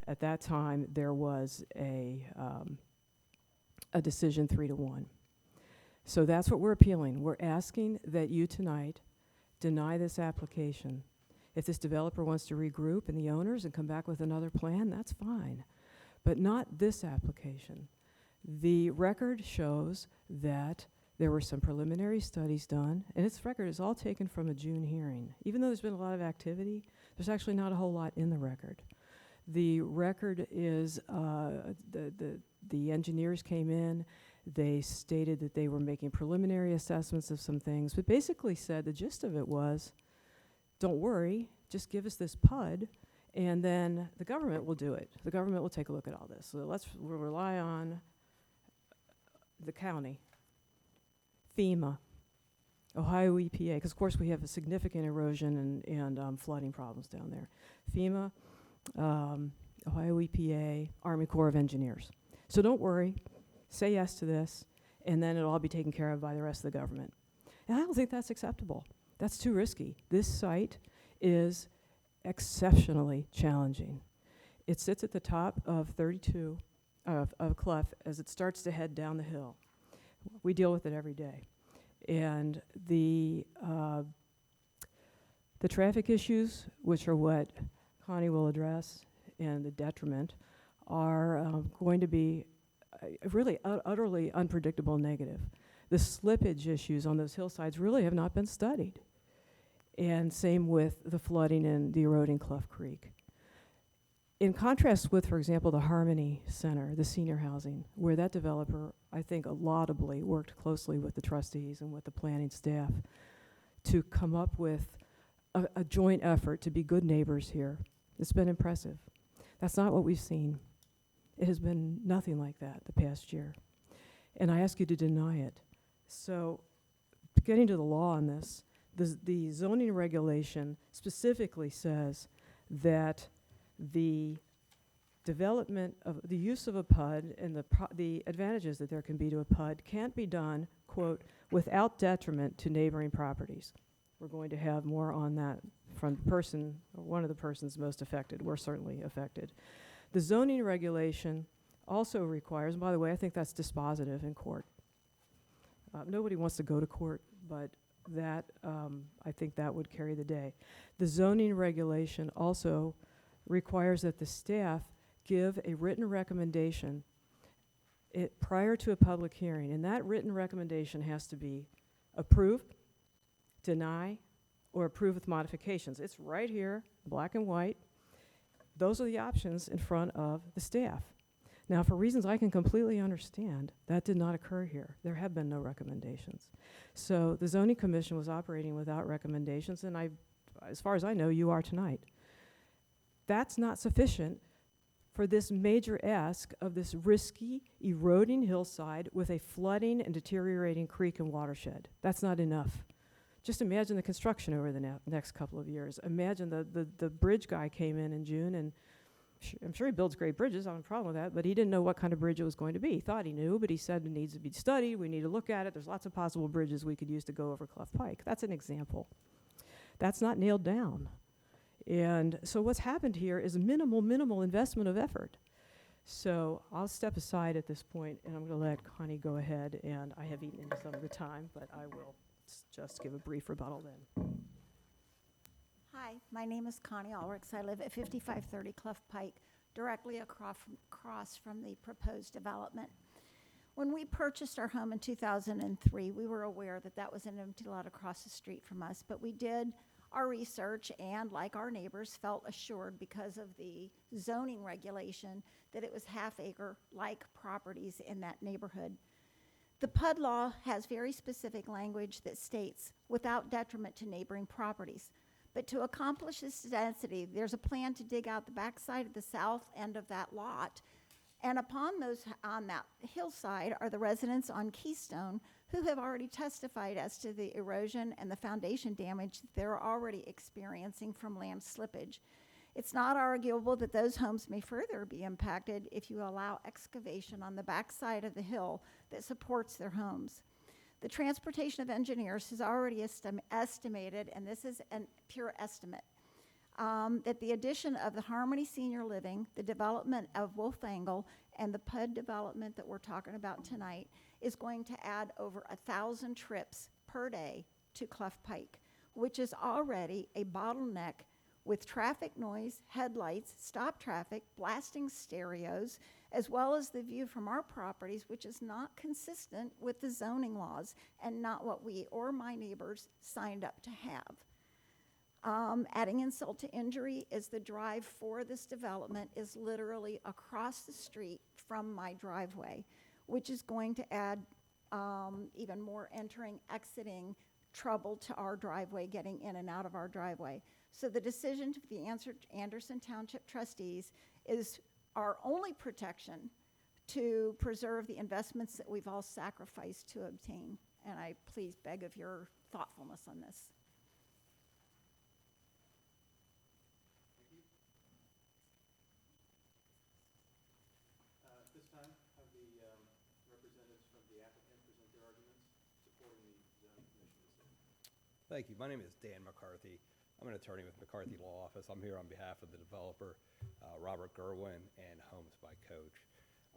At that time, there was a decision 3-1. So that's what we're appealing. We're asking that you tonight deny this application. If this developer wants to regroup and the owners and come back with another plan, that's fine. But not this application. The record shows that there were some preliminary studies done, and its record is all taken from a June hearing. Even though there's been a lot of activity, there's actually not a whole lot in the record. The record is, the engineers came in, they stated that they were making preliminary assessments of some things, but basically said the gist of it was, don't worry, just give us this PUD, and then the government will do it. The government will take a look at all this. So we'll rely on the county, FEMA, Ohio EPA, because of course we have a significant erosion and flooding problems down there. FEMA, Ohio EPA, Army Corps of Engineers. So don't worry, say yes to this, and then it'll all be taken care of by the rest of the government. And I don't think that's acceptable. That's too risky. This site is exceptionally challenging. It sits at the top of 32 of Clough as it starts to head down the hill. We deal with it every day. And the traffic issues, which are what Connie will address, and the detriment, are going to be really utterly unpredictable negative. The slippage issues on those hillsides really have not been studied. And same with the flooding and the eroding Clough Creek. In contrast with, for example, the Harmony Center, the senior housing, where that developer, I think, laudably worked closely with the trustees and with the planning staff to come up with a joint effort to be good neighbors here. It's been impressive. That's not what we've seen. It has been nothing like that the past year. And I ask you to deny it. So, getting to the law on this, the zoning regulation specifically says that the development of the use of a PUD and the advantages that there can be to a PUD can't be done, quote, without detriment to neighboring properties. We're going to have more on that from the person, or one of the persons most affected. We're certainly affected. The zoning regulation also requires, and by the way, I think that's dispositive in court. Nobody wants to go to court, but that, I think that would carry the day. The zoning regulation also requires that the staff give a written recommendation prior to a public hearing, and that written recommendation has to be approve, deny, or approve with modifications. It's right here, black and white. Those are the options in front of the staff. Now, for reasons I can completely understand, that did not occur here. There have been no recommendations. So the zoning commission was operating without recommendations, and as far as I know, you are tonight. That's not sufficient for this major ask of this risky, eroding hillside with a flooding and deteriorating creek and watershed. That's not enough. Just imagine the construction over the next couple of years. Imagine the bridge guy came in June, and I'm sure he builds great bridges, I don't have a problem with that, but he didn't know what kind of bridge it was going to be. He thought he knew, but he said it needs to be studied, we need to look at it, there's lots of possible bridges we could use to go over Clough Pike. That's an example. That's not nailed down. And so what's happened here is minimal investment of effort. So I'll step aside at this point, and I'm going to let Connie go ahead, and I have eaten into some of the time, but I will just give a brief rebuttal then. Hi, my name is Connie Ulrichs. I live at 5530 Clough Pike, directly across from the proposed development. When we purchased our home in 2003, we were aware that that was an empty lot across the street from us, but we did our research and, like our neighbors, felt assured because of the zoning regulation that it was half-acre-like properties in that neighborhood. The PUD law has very specific language that states, without detriment to neighboring properties. But to accomplish this density, there's a plan to dig out the backside of the south end of that lot. And on that hillside are the residents on Keystone who have already testified as to the erosion and the foundation damage that they're already experiencing from land slippage. It's not arguable that those homes may further be impacted if you allow excavation on the backside of the hill that supports their homes. The Transportation of Engineers has already estimated, and this is a pure estimate, that the addition of the Harmony Senior Living, the development of Wolf Angle, and the PUD development that we're talking about tonight is going to add over 1,000 trips per day to Clough Pike, which is already a bottleneck with traffic noise, headlights, stop traffic, blasting stereos, as well as the view from our properties, which is not consistent with the zoning laws and not what we or my neighbors signed up to have. Adding insult to injury is the drive for this development is literally across the street from my driveway, which is going to add even more entering, exiting trouble to our driveway, getting in and out of our driveway. So the decision to the Anderson Township trustees is our only protection to preserve the investments that we've all sacrificed to obtain. And I please beg of your thoughtfulness on this. At this time, have the representatives from the applicant present their arguments supporting the zoning commission decision. Thank you. My name is Dan McCarthy. I'm an attorney with McCarthy Law Office. I'm here on behalf of the developer, Robert Gerwin, and Homes by Coach.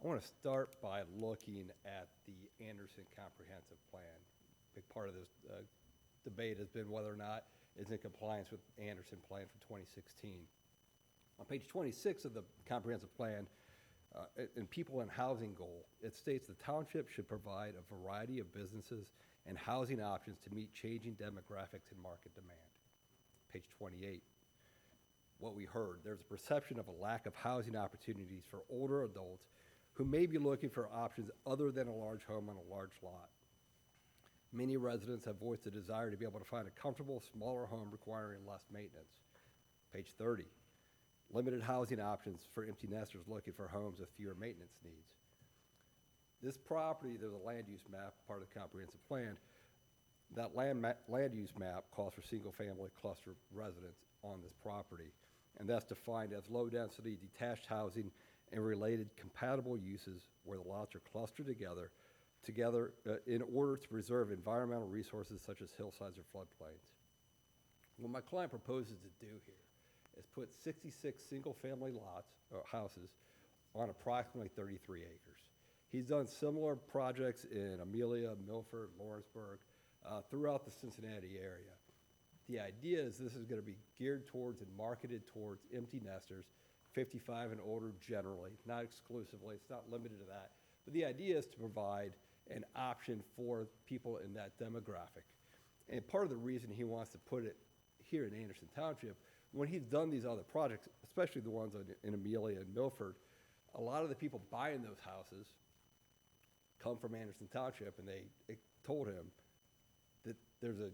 I want to start by looking at the Anderson Comprehensive Plan. A big part of this debate has been whether or not it's in compliance with Anderson Plan from 2016. On page 26 of the comprehensive plan, in people and housing goal, it states the township should provide a variety of businesses and housing options to meet changing demographics and market demand. Page 28, what we heard, there's a perception of a lack of housing opportunities for older adults who may be looking for options other than a large home on a large lot. Many residents have voiced a desire to be able to find a comfortable, smaller home requiring less maintenance. Page 30, limited housing options for empty nesters looking for homes with fewer maintenance needs. This property, there's a land use map, part of the comprehensive plan. That land use map calls for single-family cluster residents on this property, and that's defined as low-density detached housing and related compatible uses where the lots are clustered together in order to preserve environmental resources such as hillsides or floodplains. What my client proposes to do here is put 66 single-family lots or houses on approximately 33 acres. He's done similar projects in Amelia, Milford, Lawrenceburg, throughout the Cincinnati area. The idea is this is going to be geared towards and marketed towards empty nesters, 55 and older generally, not exclusively, it's not limited to that. But the idea is to provide an option for people in that demographic. And part of the reason he wants to put it here in Anderson Township, when he's done these other projects, especially the ones in Amelia and Milford, a lot of the people buying those houses come from Anderson Township, and they told him that there's a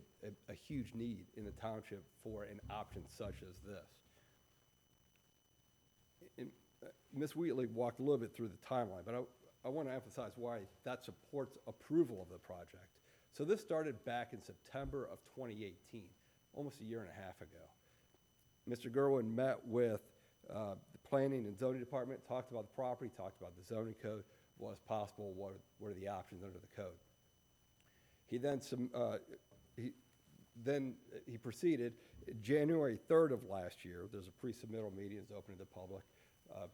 huge need in the township for an option such as this. Ms. Wheatley walked a little bit through the timeline, but I want to emphasize why that supports approval of the project. So this started back in September of 2018, almost a year and a half ago. Mr. Gerwin met with the planning and zoning department, talked about the property, talked about the zoning code, what's possible, what are the options under the code. He proceeded. January 3rd of last year, there's a pre-submittal meeting, it's open to the public.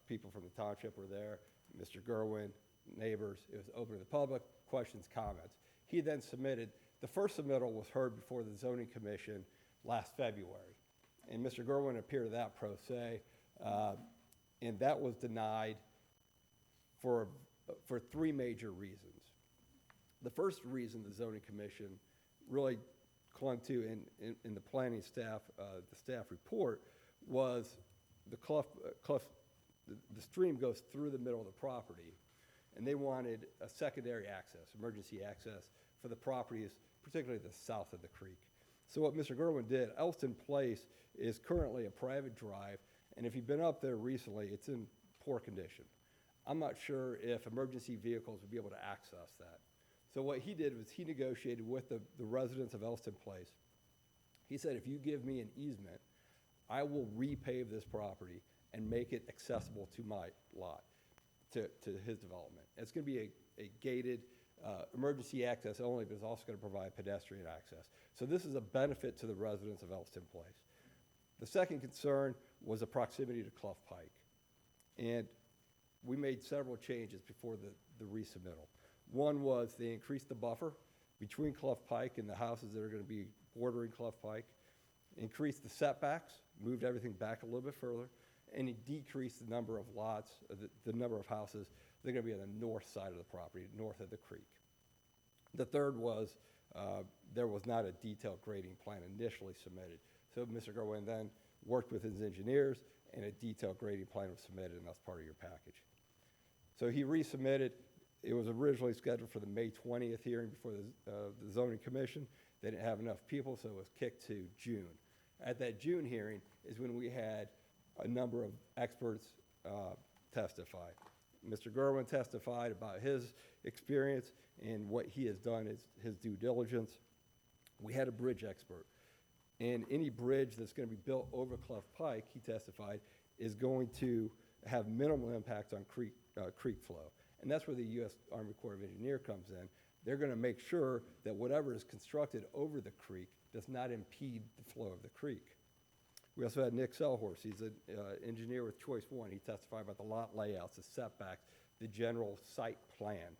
People from the township were there, Mr. Gerwin, neighbors, it was open to the public, questions, comments. He then submitted, the first submittal was heard before the zoning commission last February. And Mr. Gerwin appeared at that pro se, and that was denied for three major reasons. The first reason the zoning commission really clung to in the planning staff, the staff report, was the stream goes through the middle of the property, and they wanted a secondary access, emergency access for the properties, particularly the south of the creek. So what Mr. Gerwin did, Elston Place is currently a private drive, and if you've been up there recently, it's in poor condition. I'm not sure if emergency vehicles would be able to access that. So what he did was he negotiated with the residents of Elston Place. He said, if you give me an easement, I will repave this property and make it accessible to my lot, to his development. It's going to be a gated emergency access only, but it's also going to provide pedestrian access. So this is a benefit to the residents of Elston Place. The second concern was the proximity to Clough Pike. And we made several changes before the resubmittal. One was they increased the buffer between Clough Pike and the houses that are going to be bordering Clough Pike, increased the setbacks, moved everything back a little bit further, and it decreased the number of lots, the number of houses that are going to be on the north side of the property, north of the creek. The third was there was not a detailed grading plan initially submitted. So Mr. Gerwin then worked with his engineers, and a detailed grading plan was submitted, and that's part of your package. So he resubmitted. It was originally scheduled for the May 20th hearing before the zoning commission. They didn't have enough people, so it was kicked to June. At that June hearing is when we had a number of experts testify. Mr. Gerwin testified about his experience and what he has done, his due diligence. We had a bridge expert. And any bridge that's going to be built over Clough Pike, he testified, is going to have minimal impact on creek flow. And that's where the U.S. Army Corps of Engineers comes in. They're going to make sure that whatever is constructed over the creek does not impede the flow of the creek. We also had Nick Selhorst. He's an engineer with Choice 1. He testified about the lot layouts, the setbacks, the general site plan.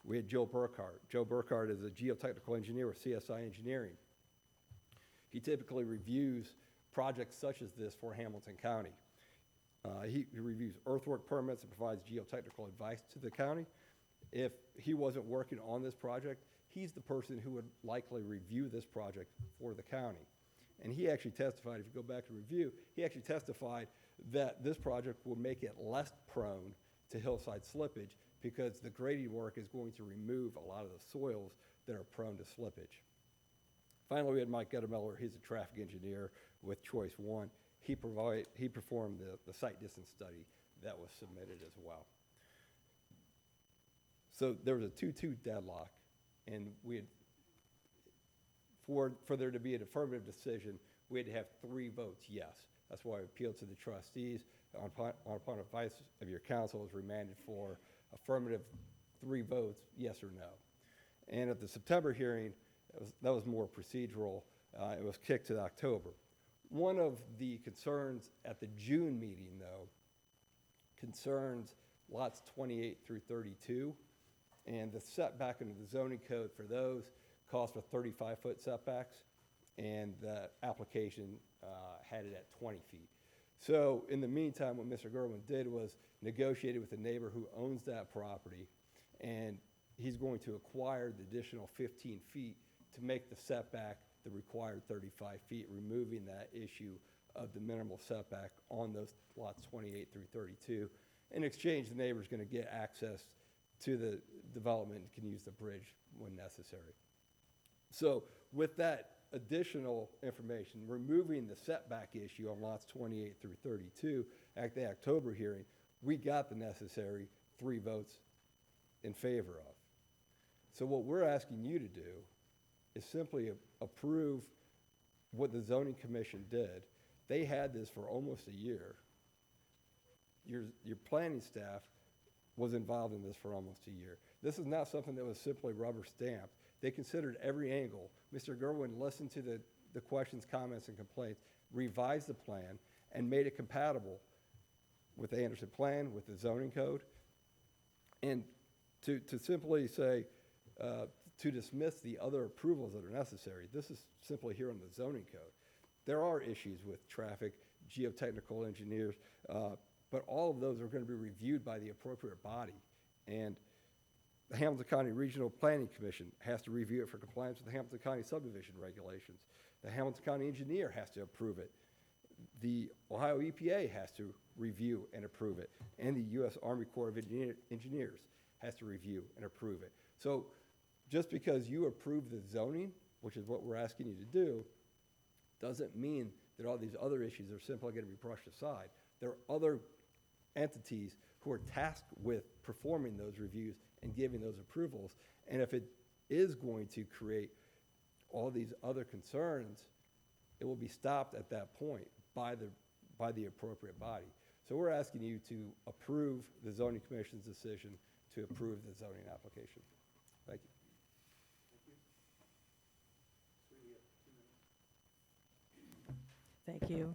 We had Joe Burkhardt. Joe Burkhardt is a geotechnical engineer with CSI Engineering. He typically reviews projects such as this for Hamilton County. He reviews earthwork permits and provides geotechnical advice to the county. If he wasn't working on this project, he's the person who would likely review this project for the county. And he actually testified, if you go back and review, he actually testified that this project will make it less prone to hillside slippage because the grading work is going to remove a lot of the soils that are prone to slippage. Finally, we had Mike Gettemiller. He's a traffic engineer with Choice 1. He performed the site distance study that was submitted as well. So there was a 2-2 deadlock, and we had, for there to be an affirmative decision, we had to have 3 votes yes. That's why I appealed to the trustees. Upon advice of your council, was remanded for affirmative 3 votes, yes or no. And at the September hearing, that was more procedural. It was kicked to October. One of the concerns at the June meeting, though, concerns lots 28 through 32, and the setback under the zoning code for those calls for 35-foot setbacks, and the application had it at 20 feet. So in the meantime, what Mr. Gerwin did was negotiated with the neighbor who owns that property, and he's going to acquire the additional 15 feet to make the setback the required 35 feet, removing that issue of the minimal setback on those lots 28 through 32. In exchange, the neighbor's going to get access to the development and can use the bridge when necessary. So with that additional information, removing the setback issue on lots 28 through 32 at the October hearing, we got the necessary 3 votes in favor of. So what we're asking you to do is simply approve what the zoning commission did. They had this for almost a year. Your planning staff was involved in this for almost a year. This is not something that was simply rubber stamped. They considered every angle. Mr. Gerwin listened to the questions, comments, and complaints, revised the plan, and made it compatible with the Anderson plan, with the zoning code. And to simply say, to dismiss the other approvals that are necessary, this is simply here on the zoning code. There are issues with traffic, geotechnical engineers, but all of those are going to be reviewed by the appropriate body. And the Hamilton County Regional Planning Commission has to review it for compliance with the Hamilton County subdivision regulations. The Hamilton County engineer has to approve it. The Ohio EPA has to review and approve it. And the U.S. Army Corps of Engineers has to review and approve it. So just because you approve the zoning, which is what we're asking you to do, doesn't mean that all these other issues are simply going to be brushed aside. There are other entities who are tasked with performing those reviews and giving those approvals. And if it is going to create all these other concerns, it will be stopped at that point by the appropriate body. So we're asking you to approve the zoning commission's decision to approve the zoning application. Thank you. Thank you. So we have 2 minutes. Thank you.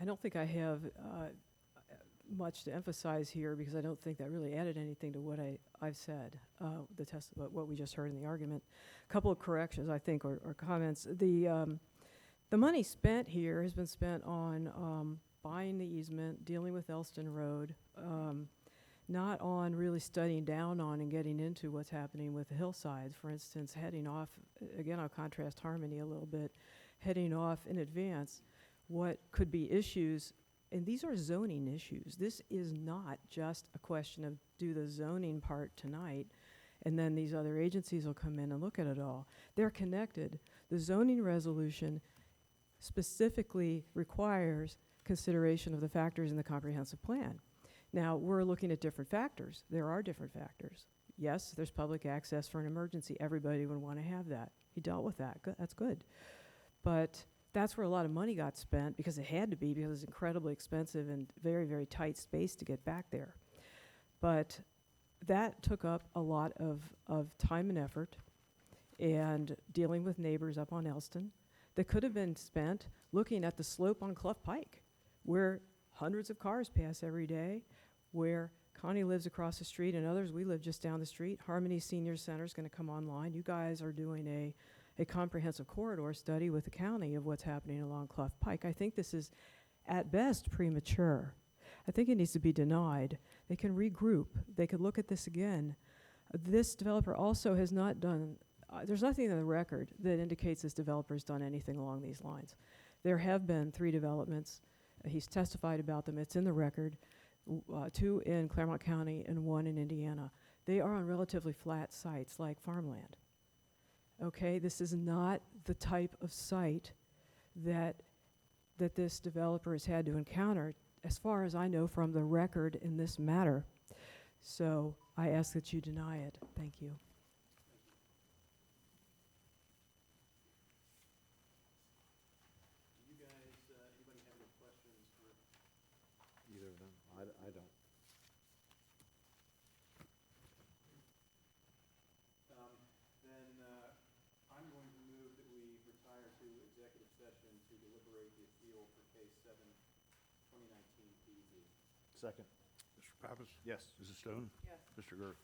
I don't think I have much to emphasize here because I don't think that really added anything to what I've said, what we just heard in the argument. A couple of corrections, I think, or comments. The money spent here has been spent on buying the easement, dealing with Elston Road, not on really studying down on and getting into what's happening with the hillsides. For instance, heading off, again, I'll contrast Harmony a little bit, heading off in advance what could be issues, and these are zoning issues. This is not just a question of do the zoning part tonight, and then these other agencies will come in and look at it all. They're connected. The zoning resolution specifically requires consideration of the factors in the comprehensive plan. Now, we're looking at different factors. There are different factors. Yes, there's public access for an emergency. Everybody would want to have that. He dealt with that. That's good. But that's where a lot of money got spent because it had to be, because it's incredibly expensive and very, very tight space to get back there. But that took up a lot of time and effort and dealing with neighbors up on Elston that could have been spent looking at the slope on Clough Pike, where hundreds of cars pass every day, where Connie lives across the street and others, we live just down the street. Harmony Senior Center is going to come online. You guys are doing a comprehensive corridor study with the county of what's happening along Clough Pike. I think this is, at best, premature. I think it needs to be denied. They can regroup. They could look at this again. This developer also has not done, there's nothing in the record that indicates this developer has done anything along these lines. There have been 3 developments. He's testified about them. It's in the record, 2 in Claremont County and 1 in Indiana. They are on relatively flat sites like farmland. Okay, this is not the type of site that this developer has had to encounter, as far as I know from the record in this matter. So I ask that you deny it. Thank you. Do you guys, anybody have any questions for? Either of them? I don't. Then I'm going to move that we retire to executive session to deliberate the appeal for case 7, 2019 PZ. Second. Mr. Pappas? Yes. Mrs. Stone? Yes. Mr. Gerth?